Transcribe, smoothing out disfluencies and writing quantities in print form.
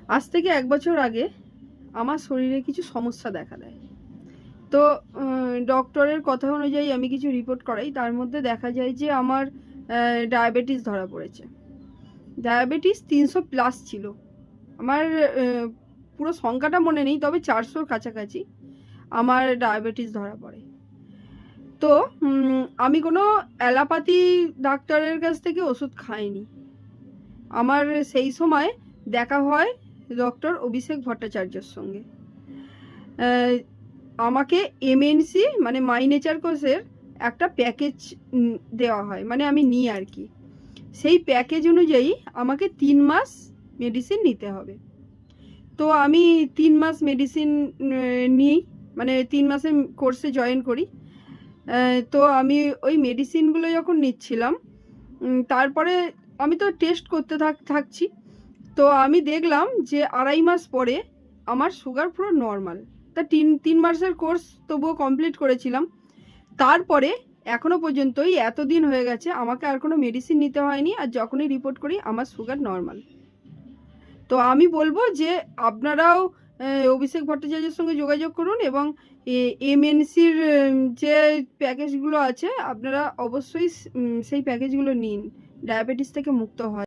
আজ থেকে 1 বছর আগে আমার শরীরে কিছু সমস্যা দেখা দেয়। তো ডক্টরের কথা অনুযায়ী আমি কিছু রিপোর্ট করাই, তার মধ্যে দেখা যায় যে আমার ডায়াবেটিস ধরা পড়েছে। ডায়াবেটিস 300+ ছিল আমার। পুরো সংখ্যাটা মনে নেই, তবে 400-র কাছাকাছি আমার ডায়াবেটিস ধরা পড়ে। তো আমি কোনো অ্যালোপ্যাথি ডাক্তারের কাছ থেকে ওষুধ খাইনি। আমার সেই সময় দেখা হয় ডক্টর অভিষেক ভট্টাচার্যর সঙ্গে। আমাকে এমএনসি মানে মাই নেচার কোর্সের একটা প্যাকেজ দেওয়া হয়, মানে আমি নিই আর কি। সেই প্যাকেজ অনুযায়ী আমাকে 3 মাস মেডিসিন নিতে হবে। তো আমি 3 মাস মেডিসিন নিই, মানে 3 মাসের কোর্সে জয়েন করি। তো আমি ওই মেডিসিনগুলো যখন নিচ্ছিলাম, তারপরে আমি তো টেস্ট করতে থাকছি। তো আমি দেখলাম যে 2.5 মাস পরে আমার সুগার পুরো নর্মাল। তা 3 মাসের কোর্স তবুও কমপ্লিট করেছিলাম। তারপরে এখনো পর্যন্তই এতদিন হয়ে গেছে আমাকে আর কোনো মেডিসিন নিতে হয়নি, আর যখনই রিপোর্ট করি আমার সুগার নর্মাল। তো আমি বলবো যে আপনারাও অভিষেক ভট্টাচার্যের সঙ্গে যোগাযোগ করুন এবং এমএনসির যে প্যাকেজগুলো আছে আপনারা অবশ্যই সেই প্যাকেজগুলো নিন, ডায়াবেটিস থেকে মুক্ত হয়।